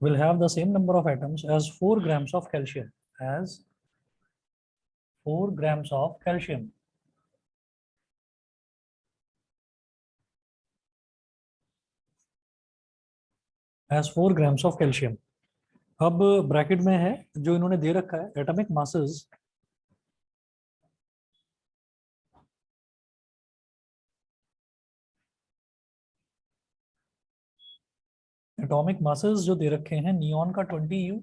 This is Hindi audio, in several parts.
will have the same number of atoms as 4 grams of calcium, as 4 grams of calcium. As 4 grams of calcium. अब ब्रैकेट में है जो इन्होंने दे रखा है एटॉमिक मासेस, एटॉमिक मासेस जो दे रखे हैं नियॉन का 20U,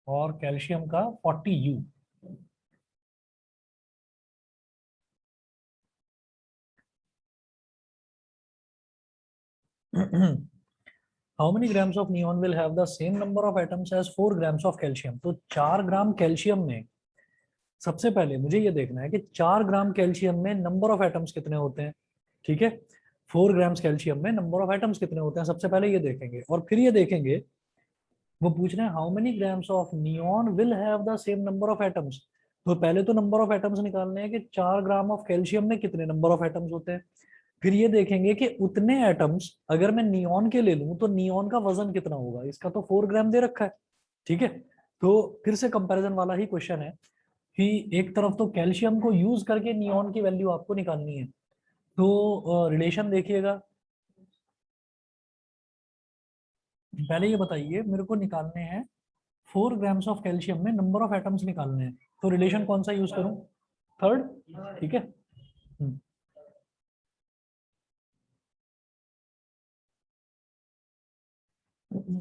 और कैल्शियम का 40U। How many grams of neon will have the same number of atoms as 4 grams of calcium? तो 4 ग्राम कैल्शियम में सबसे पहले मुझे ये देखना है कि 4 ग्राम कैल्शियम में नंबर ऑफ एटम्स कितने होते हैं। ठीक है, 4 ग्राम्स कैल्शियम में नंबर ऑफ एटम्स कितने होते हैं, सबसे पहले ये देखेंगे। और फिर ये देखेंगे, वो पूछ रहे हैं how many grams of neon will have the same number of atoms. तो पहले तो नंबर ऑफ एटम्स निकालने हैं कि 4 ग्राम ऑफ कैल्शियम में कितने नंबर ऑफ एटम्स होते हैं। फिर ये देखेंगे कि उतने एटम्स अगर मैं नियॉन के ले लूं तो नियॉन का वजन कितना होगा। इसका तो 4 ग्राम दे रखा है। ठीक है, तो फिर से कंपैरिजन वाला ही क्वेश्चन है कि एक तरफ तो कैल्शियम को यूज करके नियॉन की वैल्यू आपको निकालनी है। तो रिलेशन देखिएगा, पहले ये बताइए मेरे को निकालने हैं 4 ग्राम्स ऑफ कैल्शियम में नंबर ऑफ एटम्स निकालने हैं, तो रिलेशन कौन सा यूज करूं, थर्ड। ठीक है,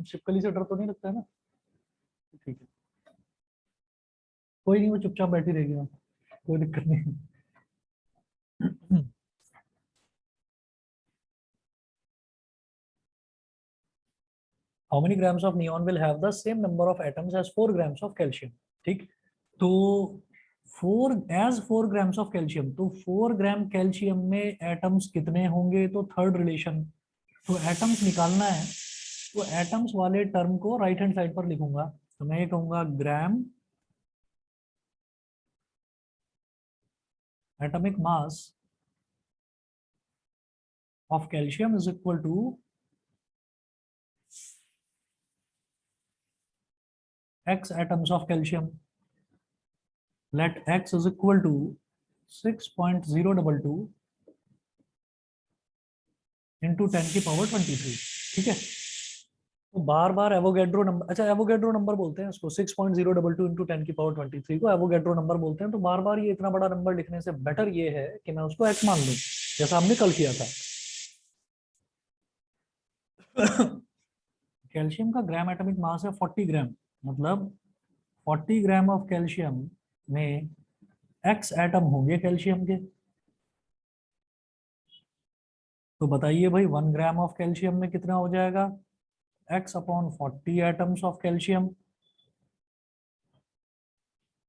छिपकली से डर तो नहीं लगता है ना, ठीक है, कोई नहीं, वो चुपचाप बैठी रहेगी वहाँ, कोई दिक्कत नहीं। How many grams of neon will have the same number of atoms as 4 grams of calcium? ठीक, तो 4 ग्राम्स ऑफ कैल्शियम, तो 4 ग्राम कैल्शियम में एटम्स कितने होंगे, तो थर्ड रिलेशन। तो एटम्स निकालना है, तो एटम्स वाले टर्म को राइट हैंड साइड पर लिखूंगा। तो मैं ये कहूंगा gram atomic mass of calcium is equal to x atoms of calcium. Let x is equal to 6.022 into 10 की पावर 23। ठीक है, तो बार बार एवोगैड्रो नंबर, अच्छा एवोगैड्रो नंबर बोलते हैं इसको, 6.022 इंटू 10 की पावर 23 को एवोगैड्रो नंबर बोलते हैं। तो बार बार ये इतना बड़ा नंबर लिखने से बेटर ये है कि मैं उसको x मान लूं, जैसा हमने कल किया था। कैल्शियम का ग्राम एटॉमिक मास है 40 ग्राम, मतलब 40 ग्राम ऑफ कैल्शियम में x एटम होंगे कैल्शियम के। तो बताइए भाई 1 ग्राम ऑफ कैल्शियम में कितना हो जाएगा, x upon 40 atoms of calcium.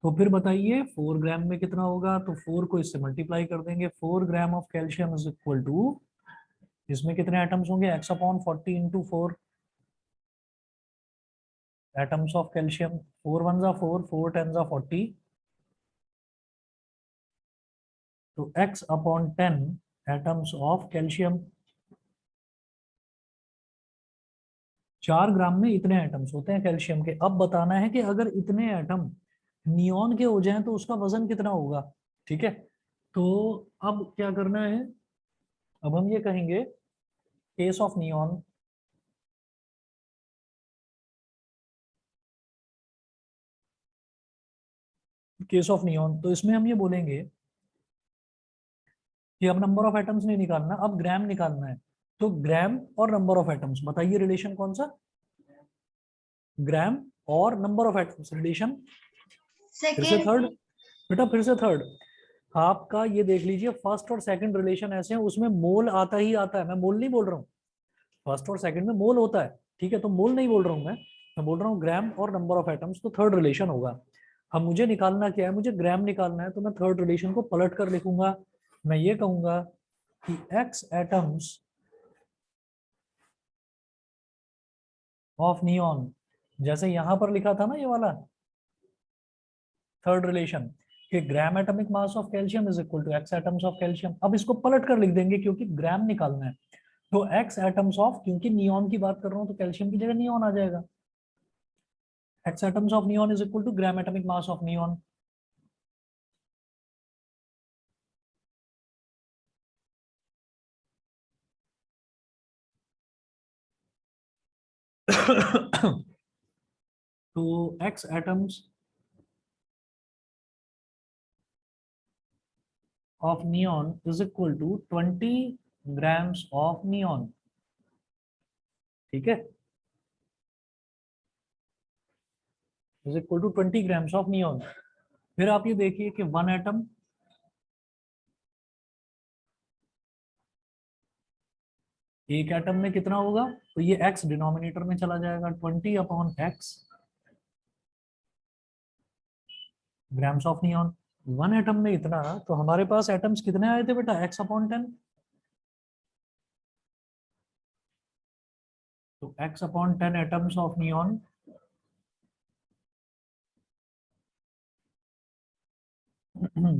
तो फिर बताइए 4 ग्राम में कितना होगा, तो 4 को इससे मल्टीप्लाई कर देंगे। 4 gram of calcium is equal to, इसमें कितने एटम्स होंगे, x upon 40 into 4 atoms of calcium. 4 1 जा 4, 4 10 जा 40, तो x upon 10 atoms of calcium. 4 ग्राम में इतने एटम्स होते हैं कैल्शियम के। अब बताना है कि अगर इतने एटम नियॉन के हो जाएं तो उसका वजन कितना होगा। ठीक है, तो अब क्या करना है, अब हम ये कहेंगे case of neon, case of neon, तो इसमें हम ये बोलेंगे कि अब नंबर ऑफ एटम्स नहीं निकालना, अब ग्राम निकालना है। तो ग्राम और नंबर ऑफ एटम्स, बताइए रिलेशन कौन सा, ग्राम और नंबर ऑफ एटम्स रिलेशन। फिर से थर्ड, बेटा फिर से थर्ड। आपका ये देख लीजिए फर्स्ट और सेकंड रिलेशन ऐसे हैं, उसमें मोल आता ही आता है, मैं मोल नहीं बोल रहा हूँ, फर्स्ट और सेकंड में मोल होता है। ठीक है, तो मोल नहीं बोल रहा हूँ मैं बोल रहा हूँ ग्राम और नंबर ऑफ एटम्स, तो थर्ड रिलेशन होगा। अब मुझे निकालना क्या है, मुझे ग्राम निकालना है, तो मैं थर्ड रिलेशन को पलट कर लिखूंगा। मैं ये कहूंगा कि x एटम्स ऑफ नियॉन, जैसे यहां पर लिखा था ना ये वाला थर्ड रिलेशन, कि gram atomic mass of calcium is equal to x atoms of calcium. अब इसको पलट कर लिख देंगे क्योंकि ग्राम निकालना है, तो एक्स एटम्स ऑफ, क्योंकि नियॉन की बात कर रहा हूं तो कैल्शियम की जगह नियॉन आ जाएगा। X atoms of neon is equal to gram atomic mass of neon. तो x atoms of neon is equal to 20 grams of neon। ठीक है, is equal to 20 grams of neon। फिर आप ये देखिए कि वन एटम, एक एटम में कितना होगा, तो ये x डिनोमिनेटर में चला जाएगा, 20 upon x grams of neon. One atom में इतना, तो हमारे पास एटम्स कितने आए थे बेटा, x अपॉन 10। तो x upon 10 atoms of neon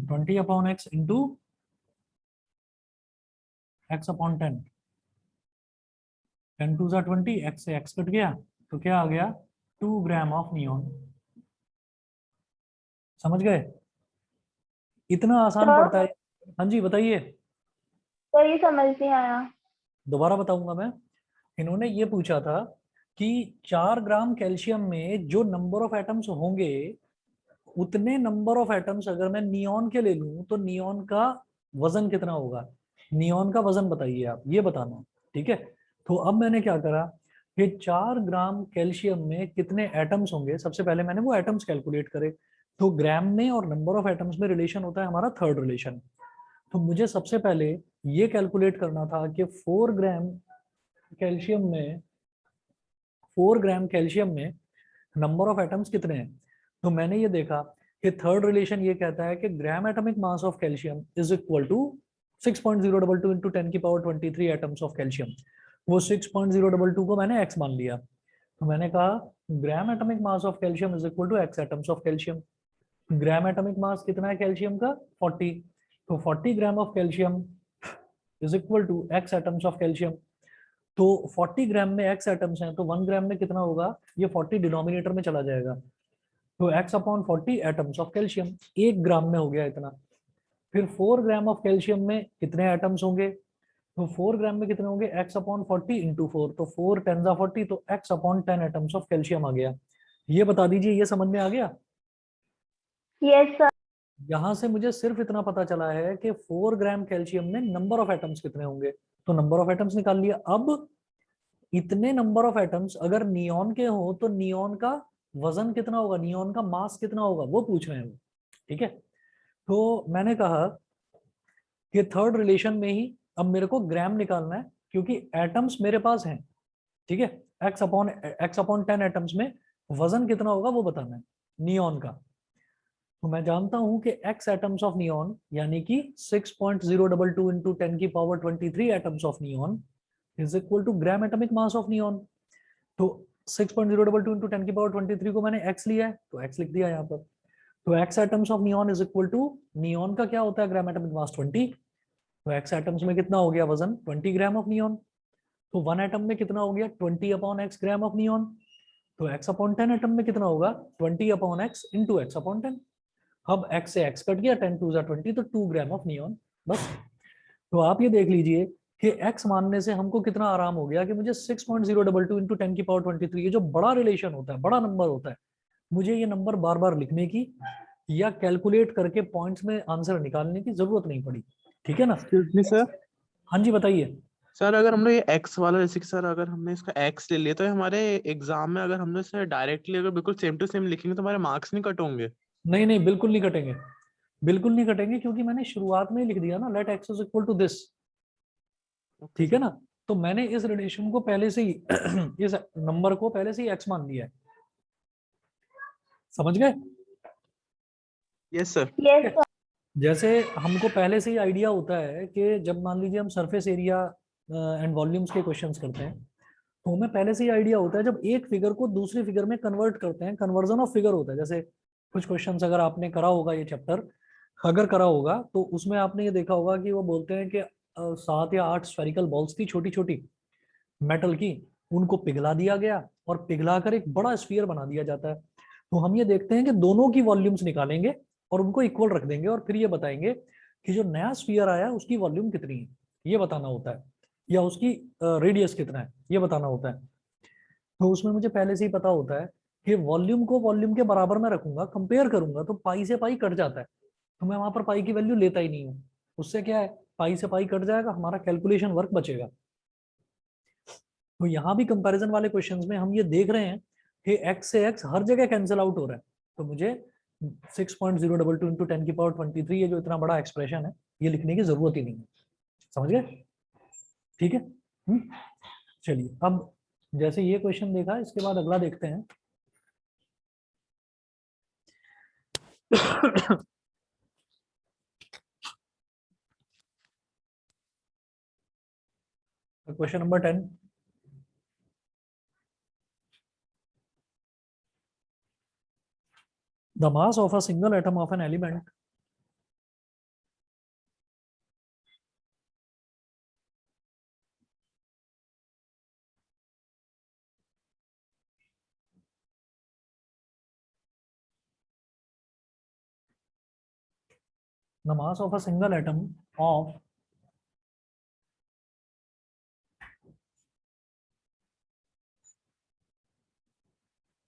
20 upon x into x upon 10, 10 two 20, x से x कट गया तो क्या आ गया, 2 ग्राम ऑफ नियॉन। समझ गए, इतना आसान सर पड़ता है। हाँ जी बताइए। तो ये समझ नहीं आया। दोबारा बताऊंगा मैं। इन्होंने ये पूछा था कि 4 ग्राम कैल्शियम में जो नंबर ऑफ एटम्स होंगे, उतने नंबर ऑफ एटम्स अगर मैं नियॉन के ले लूं तो नियॉन का वजन कितना होगा। नियॉन का वजन बताइए आप, ये बताना। ठीक है, तो अब मैंने क्या करा कि 4 ग्राम कैल्शियम में कितने एटम्स होंगे, सबसे पहले मैंने वो एटम्स कैलकुलेट करे। तो ग्राम में और नंबर ऑफ एटम्स में रिलेशन होता है हमारा थर्ड रिलेशन। तो मुझे सबसे पहले ये कैलकुलेट करना था कि 4 ग्राम कैल्शियम में, 4 ग्राम कैल्शियम में नंबर ऑफ एटम्स कितने हैं। तो मैंने ये देखा कि थर्ड रिलेशन ये कहता है कि gram atomic mass of calcium is equal to 6.022 into 10 की पावर 23 एटम्स ऑफ कैल्शियम। वो 6.022 को मैंने x मान लिया, तो मैंने कहा gram atomic mass of calcium is equal to x atoms of calcium. Gram atomic mass कितना है कैल्शियम का, 40। तो 40 gram of calcium is equal to x atoms of calcium. तो 40 ग्राम में x एटम्स हैं, तो 1 ग्राम में कितना होगा, ये 40 डिनोमिनेटर में चला जाएगा। तो x upon 40 atoms of calcium, 1 ग्राम में हो गया इतना। फिर 4 ग्राम ऑफ कैल्शियम में कितने एटम्स होंगे, तो 4 ग्राम में कितने होंगे, x अपॉन 40 इंटू 4, तो 4 10 40, तो x upon 10 atoms of calcium आ गया। ये बता दीजिए, ये समझ में आ गया। Yes sir. यहां से मुझे सिर्फ इतना पता चला है कि 4 ग्राम कैल्शियम में नंबर ऑफ एटम्स कितने होंगे, तो नंबर ऑफ एटम्स निकाल लिया। अब इतने नंबर ऑफ एटम्स अगर नियॉन के हो तो नियॉन का वजन कितना होगा, नियॉन का मास कितना होगा, वो पूछ रहे हैं वो। ठीक है, तो मैंने कहा कि थर्ड रिलेशन में ही अब मेरे को ग्राम निकालना है, क्योंकि एटम्स मेरे पास हैं। ठीक है, एक्स अपॉन 10 एटम्स में वजन कितना होगा वो बताना है नियॉन का। तो मैं जानता हूं कि x एटम्स ऑफ नियॉन यानी कि 6.022 इंटू 10 की power 23 atoms of neon is equal to gram atomic mass of neon. तो 6.022 इंटू 10 की पावर 23 को मैंने x लिया है, तो x लिख दिया यहाँ पर। तो x atoms of neon is equal to, neon का क्या होता है ग्राम एटॉमिक मास 20, तो x एटम्स में कितना हो गया वजन, 20 ग्राम ऑफ नियॉन। तो 1 एटम में कितना हो गया, 20 upon x gram of neon. तो x अपॉन 10 एटम में कितना होगा, 20 upon x into x upon 10। अब x से x कट गया, 10 टू 20, तो 2 ग्राम ऑफ नियॉन, बस। तो आप ये देख लीजिए कि x मानने से हमको कितना आराम हो गया कि मुझे 6.022 इंटू 10 की पावर 23, ये जो बड़ा रिलेशन होता है, बड़ा नंबर होता है, मुझे ये नंबर बार बार लिखने की या कैलकुलेट करके पॉइंट्स में आंसर निकालने की जरूरत नहीं पड़ी। ठीक है ना। Excuse me sir. हाँ जी बताइए। सर अगर हमने ये एक्स वाला, जैसे कि सर अगर हमने इसका एक्स ले लिया तो हमारे एग्जाम में अगर हमने इसे डायरेक्टली अगर बिल्कुल सेम टू सेम लिखेंगे तो हमारे मार्क्स नहीं कट होंगे। नहीं नहीं, बिल्कुल नहीं कटेंगे, बिल्कुल नहीं कटेंगे, क्योंकि मैंने शुरुआत में ही लिख दिया ना, let x is equal to this. Okay ठीक है सर। ना, तो मैंने इस रिलेशन को पहले से ही इस नंबर को पहले से ही एक्स मान लिया है। समझ गए। Yes sir. Yes sir. जैसे हमको पहले से ही आइडिया होता है कि जब मान लीजिए हम सरफेस एरिया एंड वॉल्यूम्स के क्वेश्चंस करते हैं, तो हमें पहले से ही आइडिया होता है जब एक फिगर को दूसरी फिगर में कन्वर्ट करते हैं, कन्वर्जन ऑफ फिगर होता है। जैसे कुछ क्वेश्चंस अगर आपने करा होगा ये चैप्टर, अगर करा होगा तो उसमें आपने ये देखा होगा कि वो बोलते हैं कि 7 या 8 स्फेरिकल बॉल्स थी छोटी छोटी मेटल की, उनको पिघला दिया गया और पिघलाकर एक बड़ा स्फीयर बना दिया जाता है। तो हम ये देखते हैं कि दोनों की वॉल्यूम्स निकालेंगे और उनको इक्वल रख देंगे और फिर ये बताएंगे कि जो नया स्फीयर आया उसकी वॉल्यूम कितनी है, ये बताना होता है, या उसकी रेडियस कितना है ये बताना होता है। तो उसमें मुझे पहले से ही पता होता है कि वॉल्यूम को वॉल्यूम के बराबर में रखूंगा, कंपेयर करूंगा तो पाई से पाई कट जाता है, तो मैं वहां पर पाई की वैल्यू लेता ही नहीं हूँ। उससे क्या है, पाई से पाई कट जाएगा, हमारा कैलकुलेशन वर्क बचेगा। तो यहाँ भी कंपैरिजन वाले क्वेश्चंस में हम ये देख रहे हैं कि x से x हर जगह कैंसिल आउट हो रहा है, तो मुझे 6.022 इंटू 10 की पावर 23 ये जो इतना बड़ा एक्सप्रेशन है ये लिखने की जरूरत ही नहीं है। समझ गए? ठीक है। चलिए अब जैसे ये क्वेश्चन देखा, इसके बाद अगला देखते हैं। Question number 10, the mass of a single atom of an element the mass of a single atom of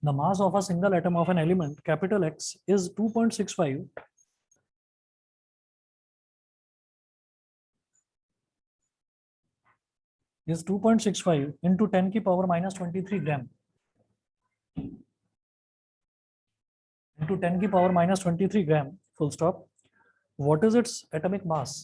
the mass of a single atom of an element capital X is 2.65 is 2.65 into 10 की power minus 23 gram into 10 की power minus 23 gram full stop. What is its atomic mass?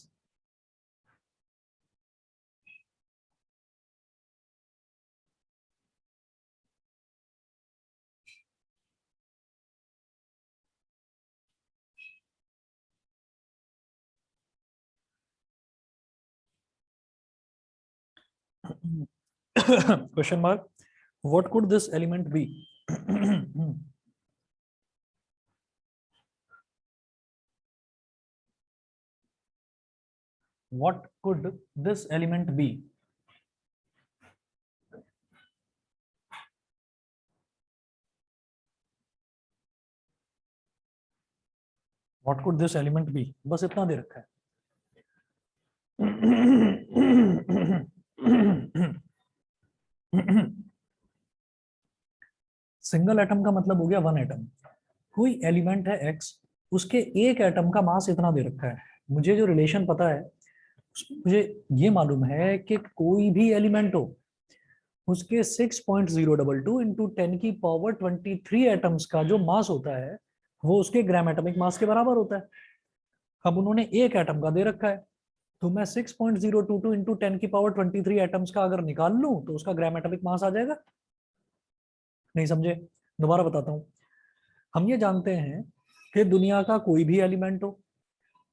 Question mark. What could this element be? What could this element be? What could this element be? बस इतना दे रखा है। सिंगल एटम का मतलब हो गया वन एटम। कोई एलिमेंट है एक्स, उसके एक एटम का मास इतना दे रखा है। मुझे जो रिलेशन पता है, मुझे ये मालूम है कि कोई भी एलिमेंट हो, उसके 6.022 इंटू 10 की पावर 23 एटम्स का जो मास होता है वो उसके ग्राम एटमिक मास के बराबर होता है। अब उन्होंने एक एटम का दे रखा है, तो मैं 6.022 इंटू 10 की पावर 23 एटम्स का अगर निकाल लूं तो उसका ग्राम एटमिक मास आ जाएगा। नहीं समझे? दोबारा बताता हूं। हम ये जानते हैं कि दुनिया का कोई भी एलिमेंट हो,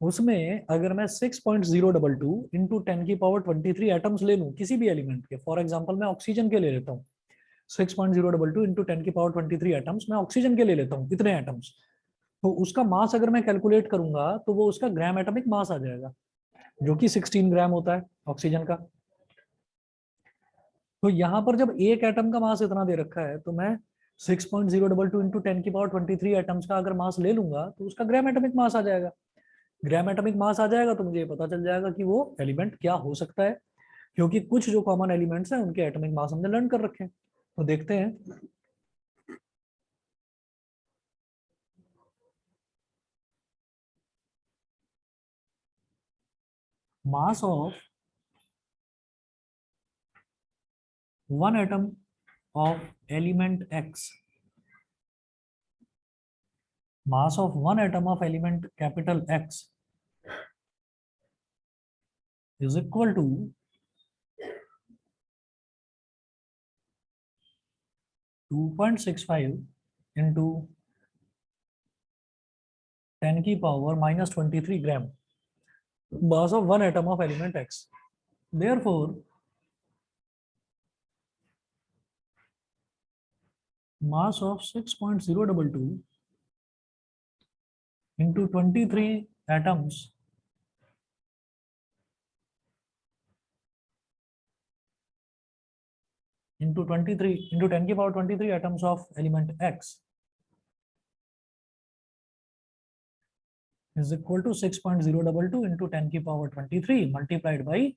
उसमें अगर मैं 6.022 इंटू 10 की पावर 23 एटम्स ले लूं किसी भी एलिमेंट के, फॉर एग्जांपल मैं ऑक्सीजन के ले लेता हूं, 6.022 इंटू 10 की पावर 23 एटम्स मैं ऑक्सीजन के ले लेता हूं, इतने एटम्स, तो उसका मास अगर मैं कैलकुलेट करूंगा तो वो उसका ग्राम एटमिक मास आ जाएगा, जो कि 16 ग्राम होता है ऑक्सीजन का। तो यहाँ पर जब एक एटम का मास इतना दे रखा है, तो मैं 6.022 इंटू 10 की पावर 23 एटम्स का अगर मास ले लूंगा तो उसका ग्राम एटमिक मास आ जाएगा। ग्राम एटमिक मास आ जाएगा तो मुझे ये पता चल जाएगा कि वो एलिमेंट क्या हो सकता है, क्योंकि कुछ जो कॉमन एलिमेंट्स हैं उनके एटमिक मास हमने लर्न कर रखे हैं। तो देखते हैं। Mass of one atom of element x, mass of one atom of element capital X is equal to 2.65 into 10 की power minus 23 gram, mass of one atom of element X. Therefore, mass of 6.022 into 23 atoms into 23 into 10 की power 23 atoms of element X is equal to 6.022 into 10 की power 23 multiplied by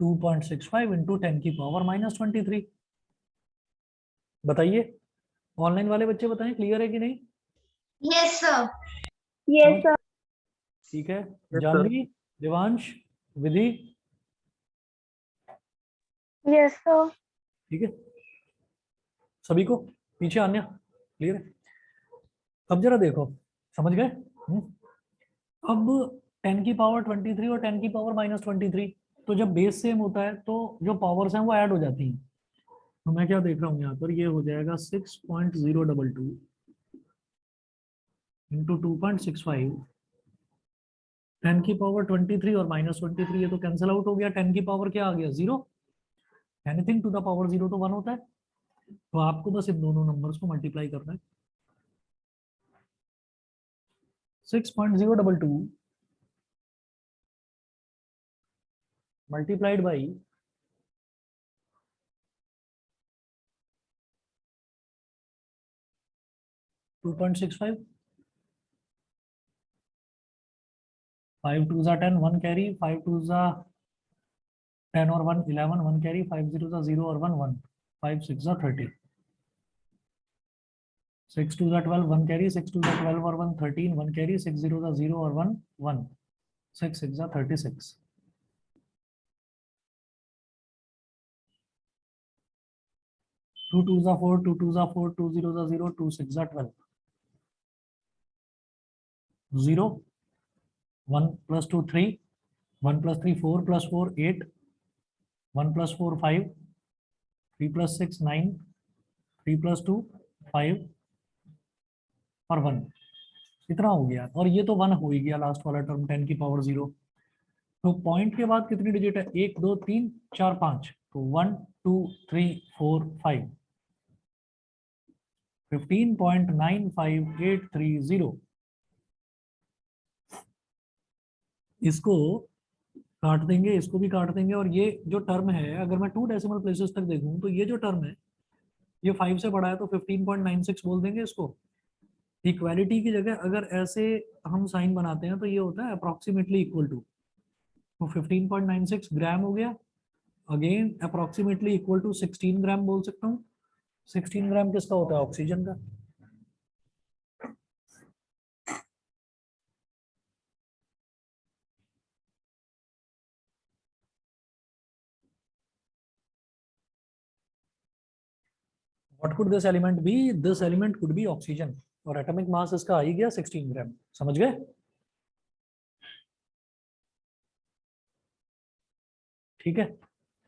2.65 into 10 की power minus 23। बताइए, ऑनलाइन वाले बच्चे बताएं, क्लियर है कि नहीं? Yes sir. Yes, sir. ठीक है, sir. जानवी, देवांश, विधि, Yes, sir. ठीक है, सभी को पीछे आने क्लियर है? अब जरा देखो, समझ गए? अब 10 की पावर 23 और 10 की पावर माइनस 23, तो जब बेस सेम होता है तो जो पावर्स हैं वो ऐड हो जाती हैं। तो मैं क्या देख रहा हूँ यहाँ पर, ये हो जाएगा 6.022 इंटू 2.65, 10 की पावर 23 और माइनस 23, ये तो कैंसिल आउट हो गया। 10 की पावर क्या आ गया? 0। एनीथिंग टू द पावर 0 तो 1 होता है। तो आपको बस इन दोनों नंबर्स को मल्टीप्लाई करना है। 6.022 multiplied by 2.65, 5 2s are 10, 1 carry, 5 2s are 10 or 1 11, 1 carry, 5 0s are 0 or 1 1, 5 6 are 30, 6 2s are 12, 1 carry, 6 2s are 12 or 1 13, 1 carry, 6 0s are 0 or 1 1, 6 6 are 36, 2 2s are 4, 2 2s are 4, 2 0s are 0, 2 6 are 12, 0, 1 plus 2 3, 1 plus 3 4 plus 4 8, 1 plus 4 5, 3 plus 6 9, 3 plus 2 5 और 1, इतना हो गया। और ये तो 1 हो ही गया लास्ट वाला टर्म, 10 की पावर 0। तो पॉइंट के बाद कितनी डिजिट है? 1 2 3 4 5, तो 1 2 3 4 5, 15.95830। इसको काट देंगे, इसको भी काट देंगे, और ये जो टर्म है, अगर मैं 2 डेसिमल प्लेसेस तक देखूं तो ये जो टर्म है ये 5 से बड़ा है, तो 15.96 बोल देंगे इसको। इक्वालिटी की जगह अगर ऐसे हम साइन बनाते हैं तो ये होता है अप्रोक्सीमेटली इक्वल टू, तो 15.96 ग्राम हो गया। अगेन अप्रोक्सीमेटली इक्वल टू 16 ग्राम बोल सकता हूँ। 16 ग्राम किसका होता है? ऑक्सीजन का। What could this element be? This element could be oxygen, और एटॉमिक मास इसका आ ही गया 16 ग्राम। समझ गए? ठीक है,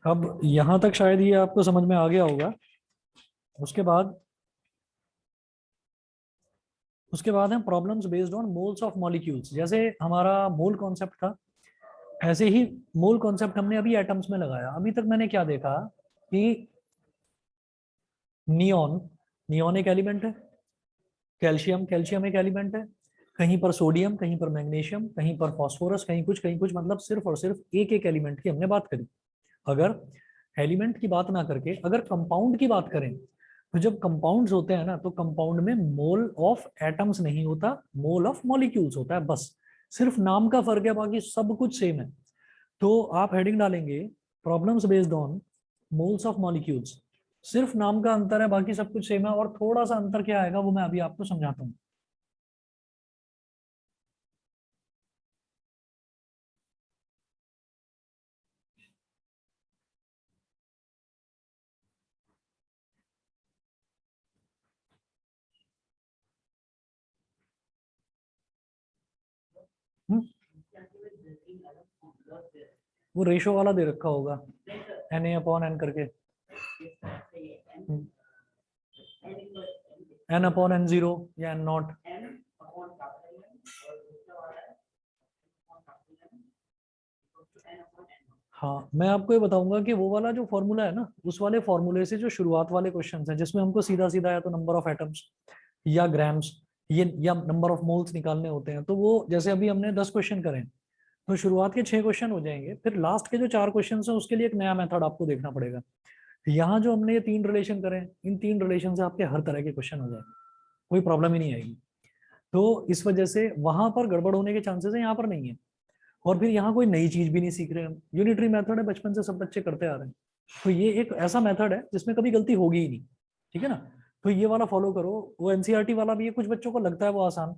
अब यहां तक शायद ये आपको समझ में आ गया होगा। उसके बाद है problems based on moles of molecules. जैसे हमारा मोल कॉन्सेप्ट था, ऐसे ही मोल कॉन्सेप्ट हमने अभी एटम्स में लगाया। अभी तक मैंने क्या देखा कि नियॉन एक एलिमेंट है, कैल्शियम एक एलिमेंट है, कहीं पर सोडियम, कहीं पर मैग्नीशियम, कहीं पर फास्फोरस, कहीं कुछ, मतलब सिर्फ और सिर्फ एक एक एलिमेंट की हमने बात करी। अगर एलिमेंट की बात ना करके अगर कंपाउंड की बात करें, तो जब कंपाउंड्स होते हैं ना, तो कंपाउंड में मोल ऑफ एटम्स नहीं होता, मोल ऑफ मॉलिक्यूल्स होता है। बस सिर्फ नाम का फर्क है, बाकी सब कुछ सेम है। तो आप हेडिंग डालेंगे problems based on moles of molecules. सिर्फ नाम का अंतर है, बाकी सब कुछ सेम है। और थोड़ा सा अंतर क्या आएगा वो मैं अभी आपको समझाता हूँ। वो रेशो वाला दे रखा होगा, Na/n करके, n/n0 या n0। हाँ, मैं आपको ये बताऊंगा कि वो वाला जो फॉर्मूला है ना, उस वाले फॉर्मूले से जो शुरुआत वाले क्वेश्चंस हैं, जिसमें हमको सीधा सीधा या तो नंबर ऑफ एटम्स या ग्राम्स ये या नंबर ऑफ मोल्स निकालने होते हैं, तो वो जैसे अभी हमने 10 क्वेश्चन करें तो शुरुआत के 6 क्वेश्चन हो जाएंगे, फिर लास्ट के जो 4 क्वेश्चन है उसके लिए एक नया मेथड आपको देखना पड़ेगा। यहाँ जो हमने ये 3 रिलेशन करें, इन 3 रिलेशन से आपके हर तरह के क्वेश्चन हो जाएंगे, कोई प्रॉब्लम ही नहीं आएगी। तो इस वजह से वहां पर गड़बड़ होने के चांसेस है, यहाँ पर नहीं है। और फिर यहाँ कोई नई चीज भी नहीं सीख रहे हम, यूनिटरी मेथड है, बचपन से सब बच्चे करते आ रहे हैं। तो ये एक ऐसा मेथड है जिसमें कभी गलती होगी ही नहीं, ठीक है ना। तो ये वाला फॉलो करो, वो एनसीईआरटी वाला भी है, कुछ बच्चों को लगता है वो आसान,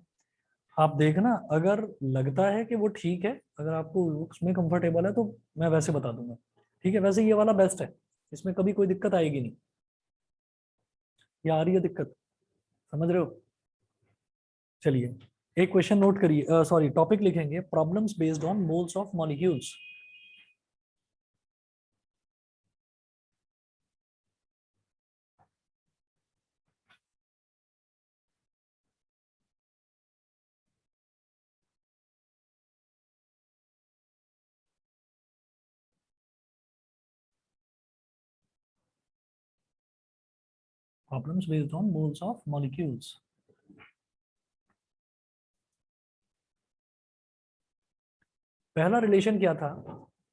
आप देखना अगर लगता है कि वो ठीक है, अगर आपको उसमें कंफर्टेबल है तो मैं वैसे बता दूंगा, ठीक है। वैसे ये वाला बेस्ट है, इसमें कभी कोई दिक्कत आएगी नहीं। या आ रही है दिक्कत, समझ रहे हो? चलिए एक क्वेश्चन नोट करिए, सॉरी टॉपिक लिखेंगे, problems based on moles of molecules. Problems based on moles of molecules. पहला रिलेशन क्या था,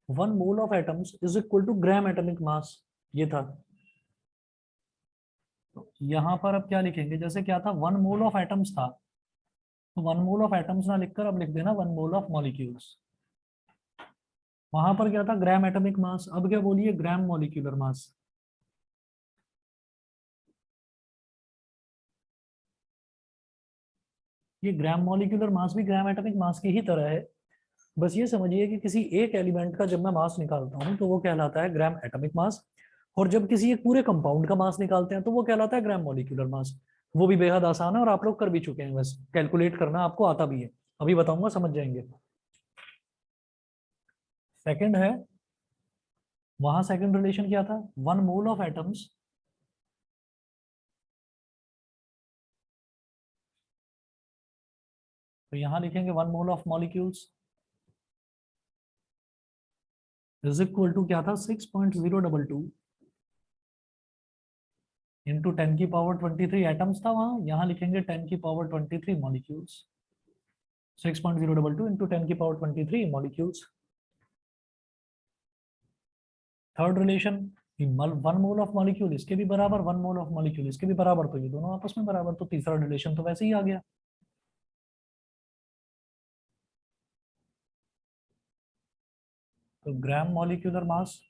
1 mole of atoms is equal to gram atomic mass, ये था। तो यहाँ पर अब क्या लिखेंगे, जैसे क्या था 1 मोल ऑफ एटम्स था, तो 1 मोल ऑफ एटम्स ना लिखकर अब लिख देना 1 मोल ऑफ मॉलिक्यूल्स। वहां पर क्या था ग्राम एटॉमिक मास, अब क्या बोलिए ग्राम मॉलिक्यूलर मास। ये ग्राम मॉलिक्यूलर मास भी ग्राम एटॉमिक मास की ही तरह है, बस ये समझिए कि किसी एक एलिमेंट का जब मैं मास निकालता हूँ तो वो कहलाता है ग्राम एटॉमिक मास, और जब किसी एक पूरे कंपाउंड का मास निकालते हैं तो वो कहलाता है ग्राम मॉलिक्यूलर मास। वो भी बेहद आसान है और आप लोग कर भी चुके हैं, बस कैलकुलेट करना आपको आता भी है, अभी बताऊंगा समझ जाएंगे। सेकंड है, वहां सेकंड रिलेशन क्या था, 1 मोल ऑफ एटम्स तो यहां लिखेंगे 1 mole of molecules is equal to क्या था 6.022 इंटू 10 की पावर 23 एटम्स था वहां, यहाँ लिखेंगे 10 की पावर 23 मॉलिक्यूल्स। 6.022 इंटू 10 की power 23 molecules. Third relation, 1 mole of molecule इसके भी बराबर, 1 मोल ऑफ मॉलिक्यूल इसके भी बराबर, तो ये दोनों आपस में बराबर, तो तीसरा रिलेशन तो वैसे ही आ गया। तो gram molecular mass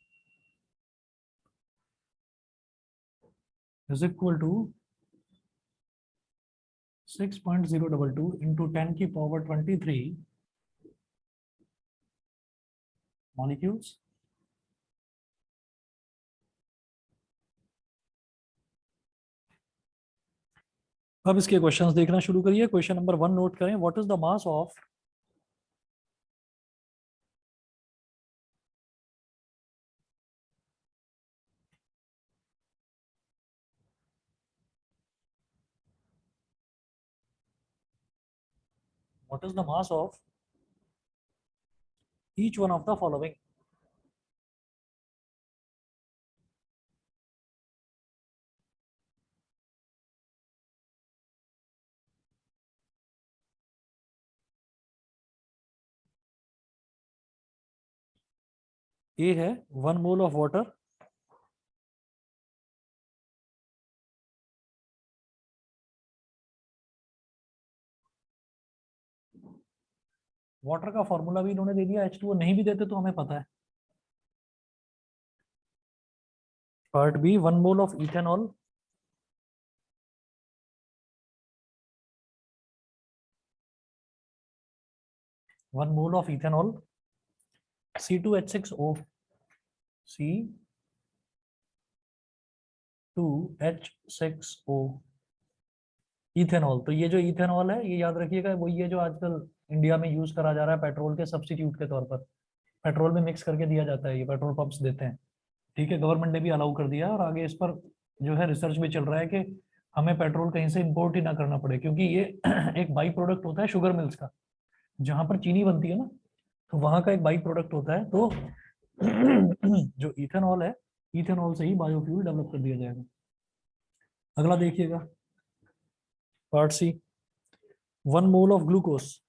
is equal to 6.022 into 10 की पावर 23 मॉलिक्यूल्स। अब इसके क्वेश्चंस देखना शुरू करिए। क्वेश्चन नंबर 1 नोट करें, what is the mass of what is the mass of each one of the following। ए है 1 मोल ऑफ वाटर, वाटर का फॉर्मूला भी इन्होंने दे दिया, H2O नहीं भी देते तो हमें पता है। Part B 1 mole of ethanol, one mole of ethanol, C2H6O, C2H6O ethanol. तो ये जो इथेनॉल है ये याद रखिएगा वही है जो आजकल इंडिया में यूज करा जा रहा है पेट्रोल के सब्स्टिट्यूट के तौर पर, पेट्रोल में मिक्स करके दिया जाता है, ये पेट्रोल पंप्स देते हैं, ठीक है। गवर्नमेंट ने भी अलाउ कर दिया है और आगे इस पर जो है रिसर्च भी चल रहा है कि हमें पेट्रोल कहीं से इंपोर्ट ही ना करना पड़े, क्योंकि ये एक बाई प्रोडक्ट होता है शुगर मिल्स का, जहां पर चीनी बनती है ना, तो वहां का एक बाई प्रोडक्ट होता है। तो जो इथेनॉल है, इथेनॉल से ही बायोफ्यूल डेवलप कर दिया जाएगा। अगला देखिएगा part C, 1 mole of glucose.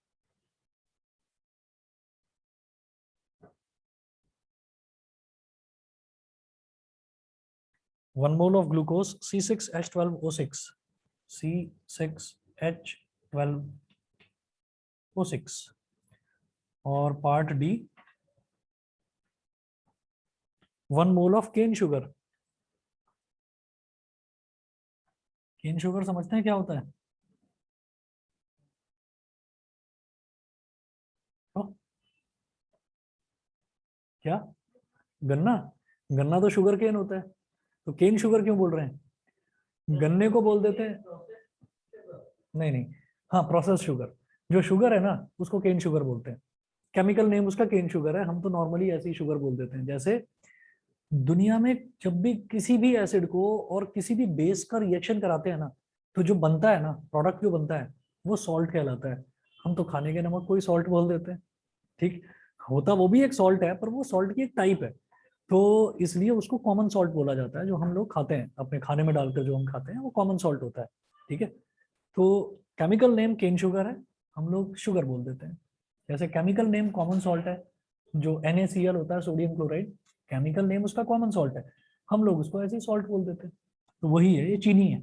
One mole of glucose, C6H12O6. C6H12O6. और part D 1 mole of cane sugar. Cane sugar समझते हैं क्या होता है? तो क्या गन्ना? गन्ना तो शुगर केन होता है, तो केन शुगर क्यों बोल रहे हैं? गन्ने को बोल देते हैं. नहीं नहीं, हाँ प्रोसेस शुगर. जो शुगर है ना उसको केन शुगर बोलते हैं. केमिकल नेम उसका केन शुगर है. हम तो नॉर्मली ऐसे ही शुगर बोल देते हैं. जैसे दुनिया में जब भी किसी भी एसिड को और किसी भी बेस का रिएक्शन कराते हैं ना, तो जो बनता है ना, प्रोडक्ट जो बनता है वो सॉल्ट कहलाता है. हम तो खाने के नमक को ही सॉल्ट बोल देते हैं. ठीक, होता वो भी एक सॉल्ट है, पर वो सॉल्ट की एक टाइप है. तो इसलिए उसको कॉमन सॉल्ट बोला जाता है. जो हम लोग खाते हैं अपने खाने में डालकर जो हम खाते हैं वो कॉमन सॉल्ट होता है. ठीक है, तो केमिकल नेम केन शुगर है, हम लोग शुगर बोल देते हैं. जैसे केमिकल नेम कॉमन सॉल्ट है, जो NaCl होता है, सोडियम क्लोराइड, केमिकल नेम उसका कॉमन सॉल्ट है, हम लोग उसको ऐसे ही सॉल्ट बोल देते हैं. तो वही है, ये चीनी है.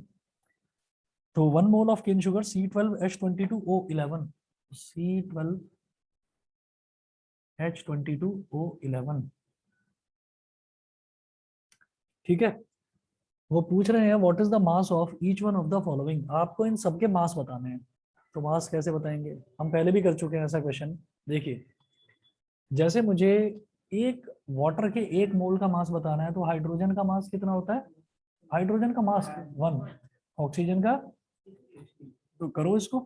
तो 1 mole of cane sugar C12H22O11. C12H22O11. ठीक है. वो पूछ रहे हैं what is the mass of each one of the following. आपको इन सबके मास बताने हैं. तो मास कैसे बताएंगे? हम पहले भी कर चुके हैं ऐसा क्वेश्चन. देखिए, जैसे मुझे एक वाटर के 1 मोल का मास बताना है, तो हाइड्रोजन का मास कितना होता है? हाइड्रोजन का मास 1, ऑक्सीजन का, तो करो इसको.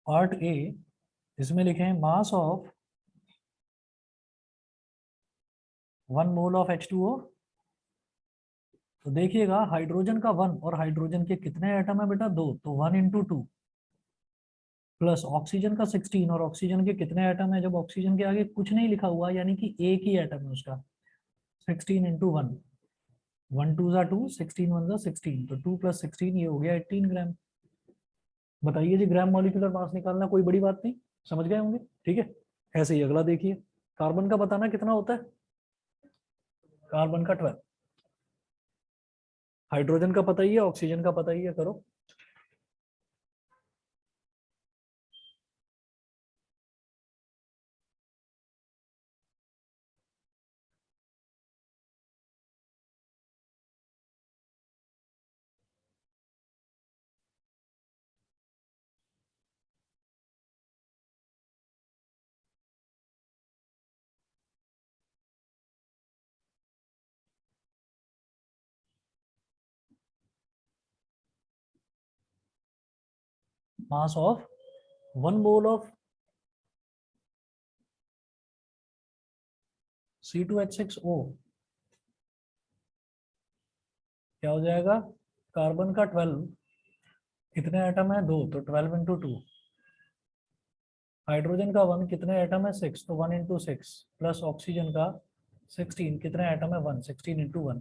पार्ट ए, इसमें लिखें मास ऑफ 1 मोल ऑफ H2O. तो देखिएगा हाइड्रोजन का 1 और हाइड्रोजन के कितने एटम है बेटा? 2, तो 1 इंटू 2 प्लस ऑक्सीजन का 16, और ऑक्सीजन के कितने एटम है? जब ऑक्सीजन के आगे कुछ नहीं लिखा हुआ यानी कि एक ही एटम है उसका, 16 इंटू 1, 1 2 जा 2, 16 1 जा 16, तो 2 प्लस 16 ये हो गया 18 ग्राम. बताइए जी, ग्राम मॉलिक्यूलर मास निकालना कोई बड़ी बात नहीं, समझ गए होंगे. ठीक है, ऐसे ही अगला देखिए, कार्बन का बताना कितना होता है? कार्बन का 12. हाइड्रोजन का पता ही है, ऑक्सीजन का पता ही है, करो. मास ऑफ 1 मोल ऑफ C2H6O क्या हो जाएगा? कार्बन का 12, कितने एटम है? 2, तो 12 इंटू 2. हाइड्रोजन का 1, कितने एटम है? 6, तो 1 इंटू 6, प्लस ऑक्सीजन का 16, कितने एटम है? 1, 16 इंटू 1.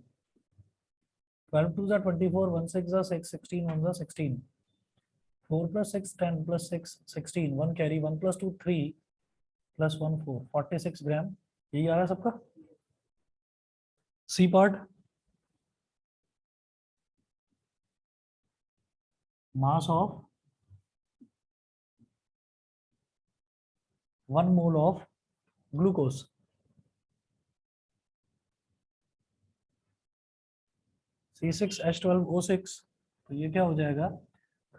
12 2 जा 24, 1 6 जा 6, 16 1 जा 16, 4 plus 6 10 plus 6 16, 1 carry, 1 plus 2 3 plus 1 4, 46 gram. यही आ रहा है सबका. C part, mass of 1 mole of glucose. C6H12O6, तो ये क्या हो जाएगा?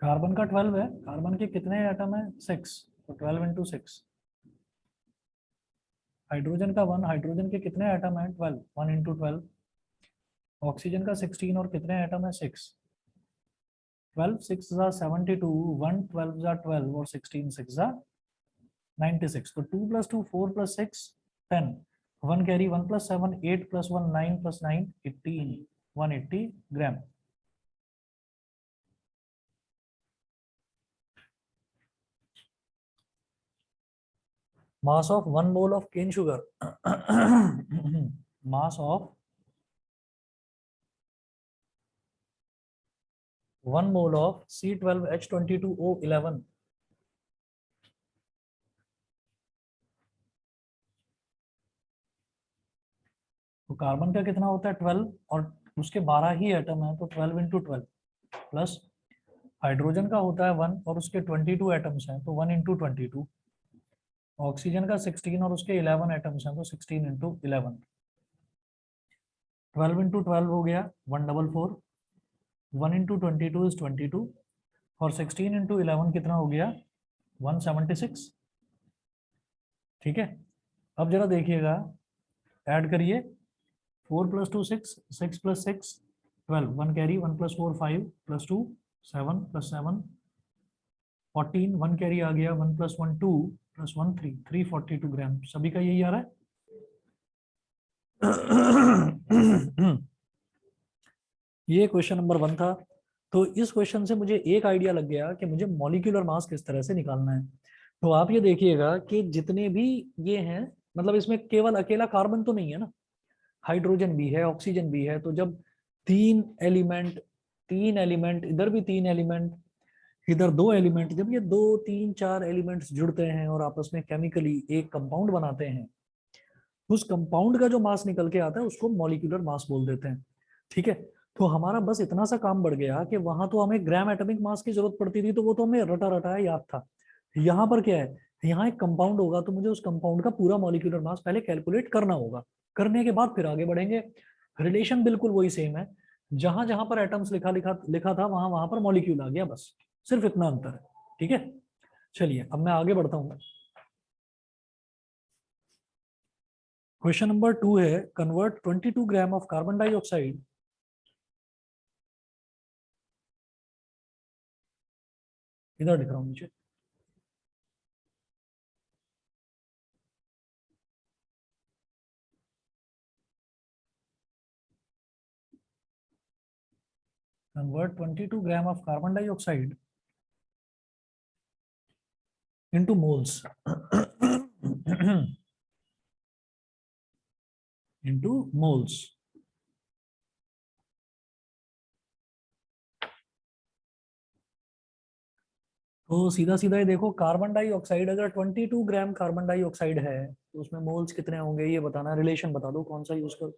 कार्बन का 12 है, कार्बन के कितने एटम है? 6, तो 12 इंटू 6. हाइड्रोजन का 1, हाइड्रोजन के कितने एटम है? 12, 1 इंटू 12. ऑक्सीजन का 16 और कितने एटम है? 6. 12 6 जा 72, 1 12 जा 12 और 16 6 जा 96, तो 2 plus 2 4 plus 6 10, 1 carry, 1 plus 7 8 plus 1 9 plus 9 18, 180 gram. mass of 1 mole of cane sugar mass of 1 mole of C12H22O11। तो कार्बन का कितना होता है 12 और उसके 12 ही एटम है, तो 12 इंटू 12 प्लस हाइड्रोजन का होता है 1 और उसके 22 एटम्स हैं, तो 1 इंटू 22। ऑक्सीजन का 16 और उसके 11 एटम्स हैं, तो 16 इंटू 11। 12 इंटू 12 हो गया 144। 1 इंटू 22 इज 22 और 16 इंटू 11 कितना हो गया 176। ठीक है, अब जरा देखिएगा, ऐड करिए 4 + 2 6, 6 + 6 12, 1 कैरी, 1 + 4 5 + 2 7 + 7 14, 1 कैरी आ गया, 1 + 1 2 + 1 3, 342 ग्राम। सभी का यही आ रहा है। ये क्वेश्चन नंबर 1 था। तो इस क्वेश्चन से मुझे एक आइडिया लग गया कि मुझे मॉलिक्यूलर मास किस तरह से निकालना है। तो आप ये देखिएगा कि जितने भी ये हैं, मतलब इसमें केवल अकेला कार्बन तो नहीं है ना, हाइड्रोजन भी है, ऑक्सीजन भी है। तो जब तीन एलिमेंट इधर भी 3 एलिमेंट, इधर 2 एलिमेंट, जब ये 2 3 4 एलिमेंट्स जुड़ते हैं और आपस में केमिकली एक कंपाउंड बनाते हैं, उस कंपाउंड का जो मास निकल के आता है उसको मॉलिक्यूलर मास बोल देते हैं। ठीक है, तो हमारा बस इतना सा काम बढ़ गया कि वहां तो हमें ग्राम एटॉमिक मास की जरूरत पड़ती थी, तो वो तो हमें रटा रटाया याद था। यहाँ पर क्या है, यहाँ एक कंपाउंड होगा तो मुझे उस कंपाउंड का पूरा मॉलिक्यूलर मास पहले कैलकुलेट करना होगा, करने के बाद फिर आगे बढ़ेंगे। रिलेशन बिल्कुल वही सेम है, जहां जहां पर एटम्स लिखा लिखा लिखा था वहां वहां पर मॉलिक्यूल आ गया, बस सिर्फ इतना अंतर है। ठीक है, चलिए अब मैं आगे बढ़ता हूँ। क्वेश्चन नंबर 2 है, convert 22 gram of carbon dioxide इधर लिख रहा हूँ नीचे, convert 22 gram of carbon dioxide into moles into moles। तो सीधा सीधा ही देखो, कार्बन डाइऑक्साइड अगर 22 ग्राम कार्बन डाइऑक्साइड है तो उसमें मोल्स कितने होंगे ये बताना, रिलेशन बता दो कौन सा यूज कर।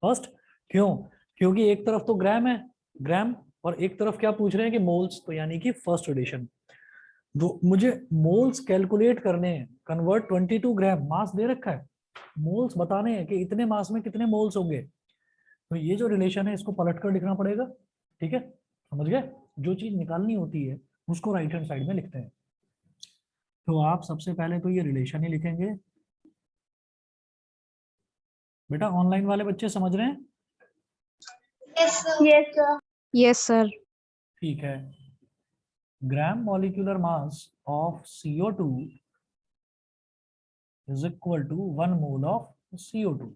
फर्स्ट, क्यों? क्योंकि एक तरफ तो ग्राम है, ग्राम, और एक तरफ क्या पूछ रहे हैं कि मोल्स, तो यानी कि फर्स्ट एडिशन। तो मुझे मोल्स कैलकुलेट करने हैं, कन्वर्ट 22 ग्राम, मास दे रखा है, मोल्स बताने हैं कि इतने मास में कितने मोल्स होंगे। तो ये जो रिलेशन है इसको पलट कर लिखना पड़ेगा। ठीक है, समझ गए? जो चीज निकालनी होती है उसको राइट हैंड साइड में लिखते हैं। तो आप सबसे पहले तो ये रिलेशन ही लिखेंगे। बेटा ऑनलाइन वाले बच्चे समझ रहे हैं? Yes, sir. Yes, sir. Yes, sir. ठीक है, gram molecular mass of CO2 is equal to 1 mole of CO2।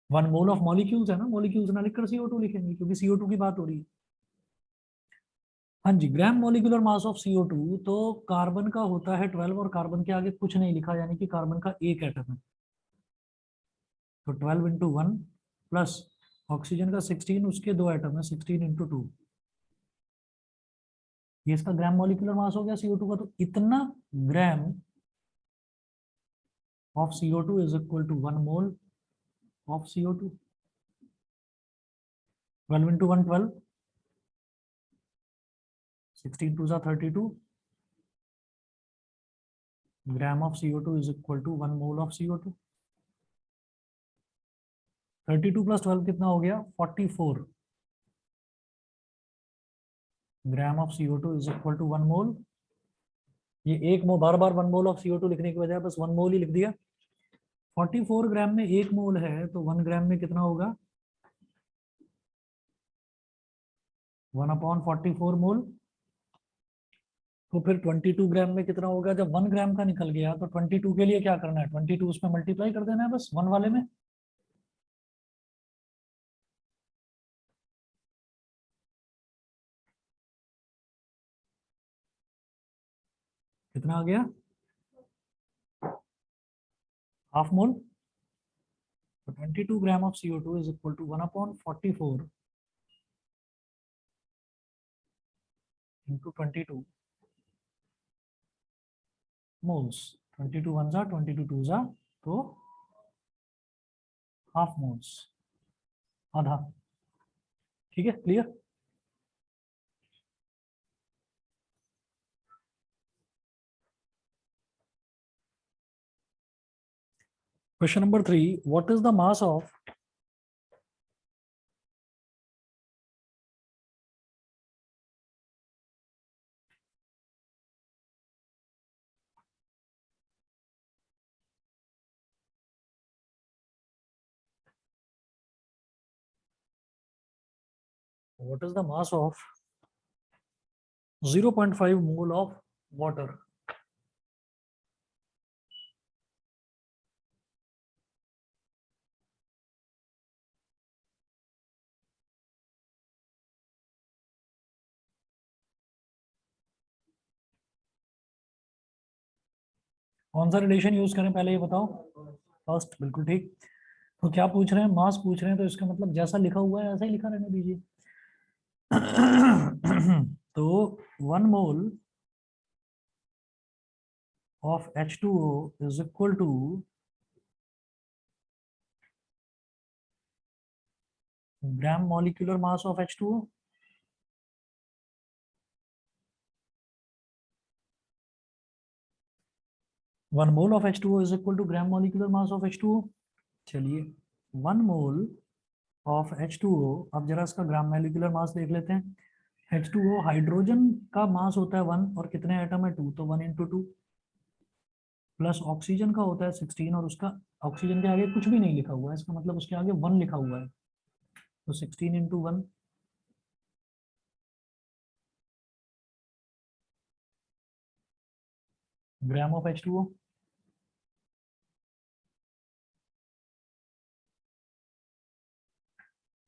1 mole of molecules है ना, मॉलिक्यूल्स ना लिखकर CO2 लिखेंगे क्योंकि CO2 की बात हो रही है। हाँ जी, ग्राम मॉलिक्यूलर मास ऑफ CO2, तो कार्बन का होता है 12 और कार्बन के आगे कुछ नहीं लिखा, यानी कि कार्बन का एक एटम है, तो 12 इंटू 1 प्लस ऑक्सीजन का 16, उसके 2 एटम है, 16 इंटू 2। ये इसका ग्राम मॉलिक्यूलर मास हो गया CO2 का। तो इतना gram of CO2 is equal to 1 mole of CO2। 12 into 1 12, 16 2 जा 32 gram of CO2 is equal to 1 mole of CO2। 32 + 12 कितना हो गया 44 gram of CO2 is equal to 1 mole. ये एक मोल, बार बार 1 मोल ऑफ CO2 लिखने की बजाय बस 1 मोल ही लिख दिया। 44 ग्राम में 1 मोल है, तो 1 ग्राम में कितना होगा 1/44 मोल। तो फिर 22 ग्राम में कितना होगा, जब 1 ग्राम का निकल गया तो 22 के लिए क्या करना है, 22 उसमें मल्टीप्लाई कर देना है बस 1 वाले में। कितना आ गया हाफ मोल। तो 22 gram of CO2 is equal to 1/44 into 22 moles. 22 ones are 22 twos are, तो हाफ मोल्स, आधा। ठीक है, clear? Question number 3, what is the mass of what is the mass of 0.5 mole of water? कौन सा रिलेशन यूज करें पहले ये बताओ। फर्स्ट, बिल्कुल ठीक। तो क्या पूछ रहे हैं, मास पूछ रहे हैं, तो इसका मतलब जैसा लिखा हुआ है ऐसा ही लिखा रहने दीजिए। तो 1 मोल of H2O is equal to gram molecular mass of H2O. One mole of H2O is equal to gram molecular mass of H2O. चलिए 1 मोल ऑफ H2O, अब जरा इसका ग्राम मोलिकुलर मास देख लेते हैं। H2O हाइड्रोजन का मास होता है 1 और कितने एटम है 2, तो 1 into 2 प्लस ऑक्सीजन का होता है 16 और उसका ऑक्सीजन के आगे कुछ भी नहीं लिखा हुआ है, इसका मतलब उसके आगे 1 लिखा हुआ है, तो 16 into 1 gram of H2O।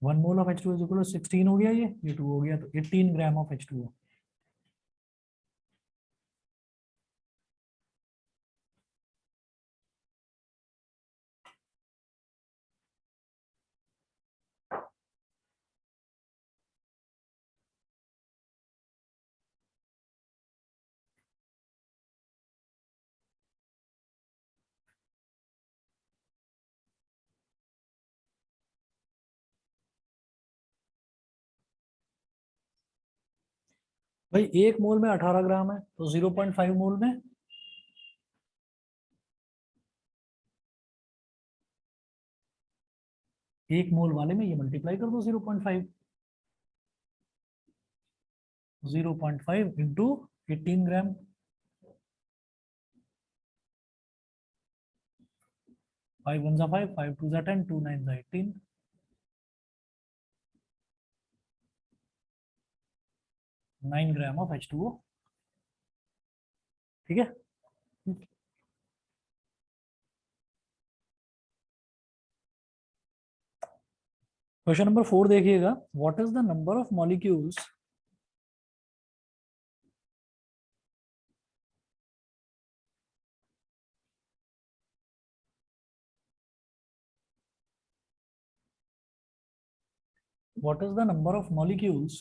1 mole of H2O is equal to 16 हो गया, ये 2 हो गया, तो 18 ग्राम ऑफ H2O। भाई 1 मोल में 18 ग्राम है, तो 0.5 मोल में 1 मोल वाले में ये मल्टीप्लाई कर दो 0.5, 0.5 into 18 gram, 5 1 5, 5 2 10, 2 9 18, 9 gram of H2O। ठीक है, क्वेश्चन नंबर 4 देखिएगा, what is the number of molecules what is the number of molecules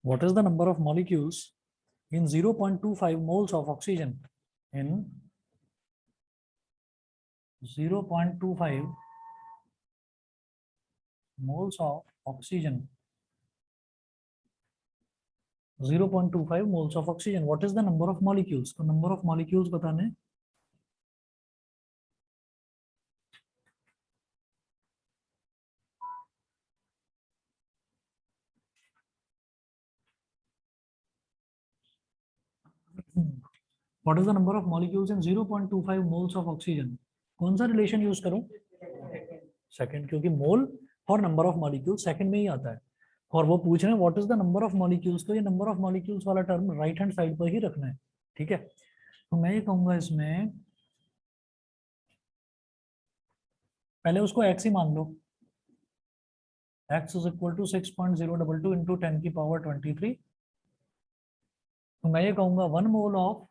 what is the number of molecules in 0.25 moles of oxygen, in 0.25 moles of oxygen, 0.25 moles of oxygen, what is the number of molecules? तो number of molecules बताने, what is the number of molecules in 0.25 moles of oxygen? कौन सा रिलेशन यूज करूं? सेकंड, क्योंकि मोल और नंबर ऑफ मॉलिक्यूल सेकंड में ही आता है, और वो पूछ रहे हैं what is the number of molecules, तो ये नंबर ऑफ मॉलिक्यूल्स वाला टर्म राइट हैंड साइड पर ही रखना है। ठीक है, तो मैं ये कहूंगा इसमें पहले उसको x ही मान लो, x is equal to 6.022 into 10 की पावर 23, तो मैं ये कहूंगा 1 mole of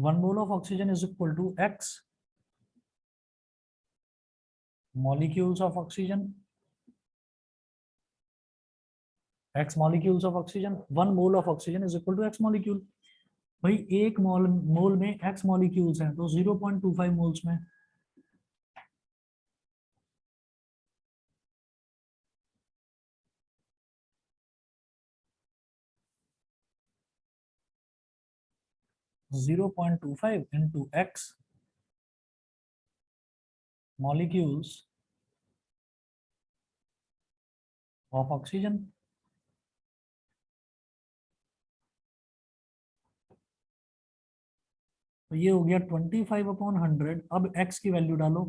1 mole of oxygen is equal to x molecules of oxygen, x molecules of oxygen, 1 mole of oxygen is equal to x molecule. भाई एक मोल में x मॉलिक्यूल्स हैं तो 0.25 मोल्स में (0.25) into x molecules of oxygen. तो ये हो गया 25/100. अब x की वैल्यू डालो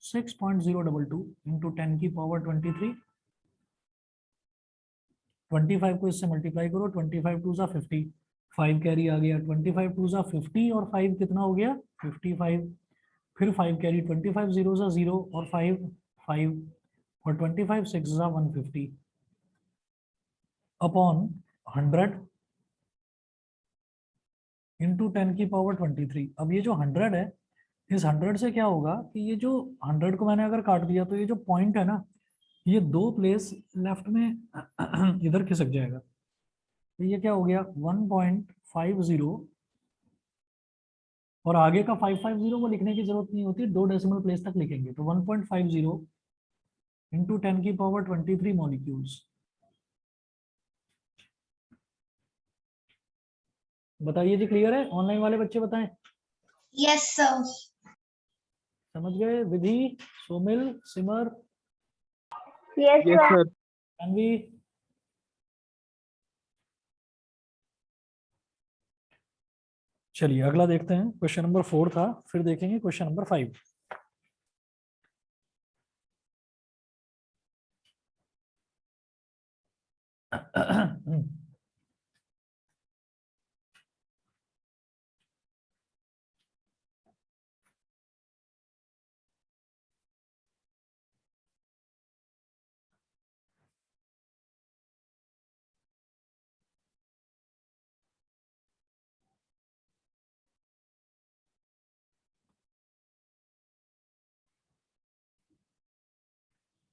6.022 इंटू 10 की पावर 23. 25 को इससे मल्टीप्लाई करो, 25 टू ज़ा 50, 5 कैरी आ गया, 25 टू ज़ा 50 और 5 कितना हो गया 55, फिर 5 कैरी, 25 0 ज़ा 0 और 5 5 और 25 6 ज़ा 150 अपॉन 100 इंटू 10 की पावर 23. अब ये जो 100 है, इस 100 से क्या होगा कि ये जो 100 को मैंने अगर काट दिया तो ये जो पॉइंट है ना, ये 2 प्लेस लेफ्ट में इधर खिसक जाएगा. तो ये क्या हो गया 1.50 और आगे का 550 को लिखने की जरूरत नहीं होती, 2 डेसिमल प्लेस तक लिखेंगे. तो 1.50 इंटू 10 की पावर 23 मॉलिक्यूल्स. बताइए जी, क्लियर है? ऑनलाइन वाले बच्चे बताएं. Yes, sir. समझ गए? विधि, सोमिल, सिमर, Yes, yes sir. Sir. Tanvi, चलिए अगला देखते हैं. क्वेश्चन नंबर 4 था, फिर देखेंगे क्वेश्चन नंबर 5.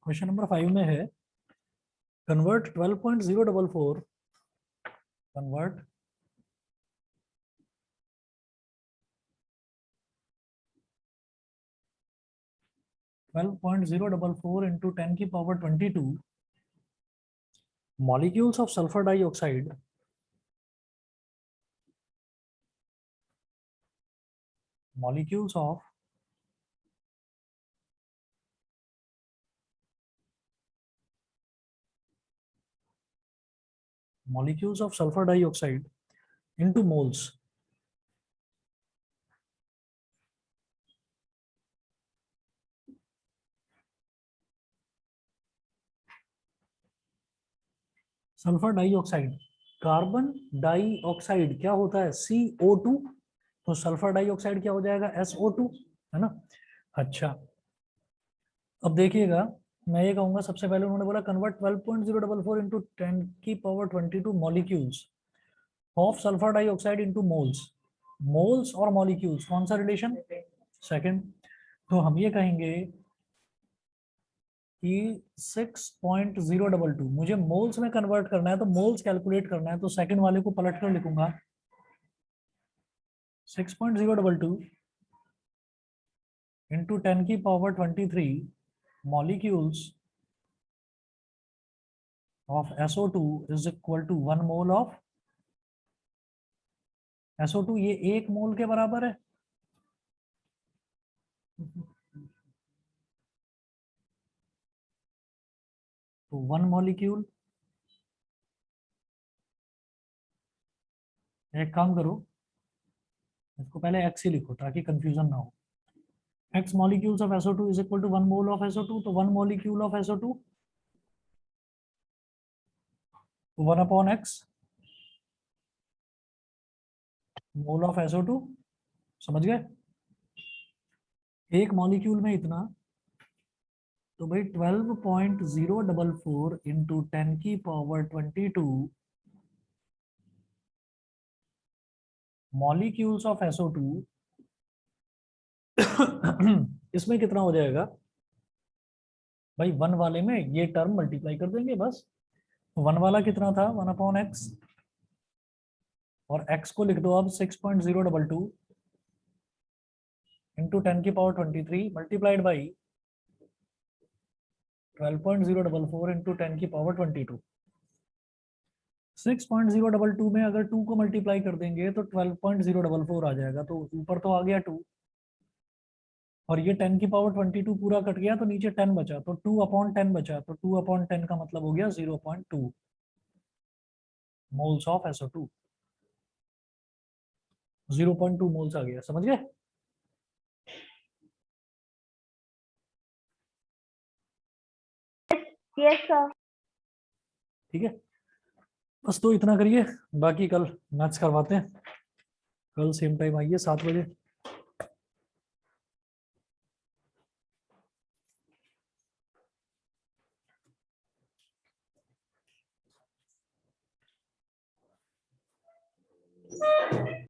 क्वेश्चन नंबर 5 में है कन्वर्ट 12.044 कन्वर्ट 12.044 into 10 की power 22 molecules of sulfur dioxide molecules of sulfur dioxide into moles. Sulphur dioxide, carbon dioxide क्या होता है CO2, तो सल्फर डाइऑक्साइड क्या हो जाएगा SO2, है ना. अच्छा, अब देखिएगा, मैं ये कहूंगा सबसे पहले उन्होंने बोला कन्वर्ट 12.044 इंटू 10 की power 22 molecules of sulphur dioxide into moles. Moles और मॉलिक्यूल्स कौन सा रिलेशन? सेकंड. तो हम ये कहेंगे कि 6.022 मुझे मोल्स में कन्वर्ट करना है, तो मोल्स कैलकुलेट करना है, तो सेकंड वाले को पलट कर लिखूंगा 6.022 इंटू 10 की power 23 molecules of SO2 is equal to 1 mole of SO2. ये 1 मोल के बराबर है. तो 1 मॉलिक्यूल, एक काम करो, इसको पहले x ही लिखो ताकि कंफ्यूजन ना हो. x molecules of SO2 is equal to 1 mole of SO2. तो 1 molecule of SO2 1 upon x mole of SO2. समझ गए? एक मॉलिक्यूल में इतना, तो भाई 12.044 इंटू 10 की पावर 22 मॉलिक्यूल्स ऑफ SO2 इसमें कितना हो जाएगा भाई, 1 वाले में ये टर्म मल्टीप्लाई कर देंगे बस। 1 वाला कितना था, 1/x, और x को लिख दो अब 6.022 इंटू 10⁻23 मल्टीप्लाइड बाई 12.044 इंटू 10⁻22। 6.022 में अगर 2 को मल्टीप्लाई कर देंगे तो 12.044 आ जाएगा, तो ऊपर तो आ गया 2, और ये 10⁻22 पूरा कट गया तो नीचे 10 बचा, तो 2/10 बचा, तो 2/10 का मतलब हो गया 0.2 मोल्स ऑफ SO2। 0.2 मोल्स आ गया, समझ गए? Yes, sir. ठीक है, बस तो इतना करिए, बाकी कल मैथ्स करवाते हैं। कल सेम टाइम आइए 7 बजे।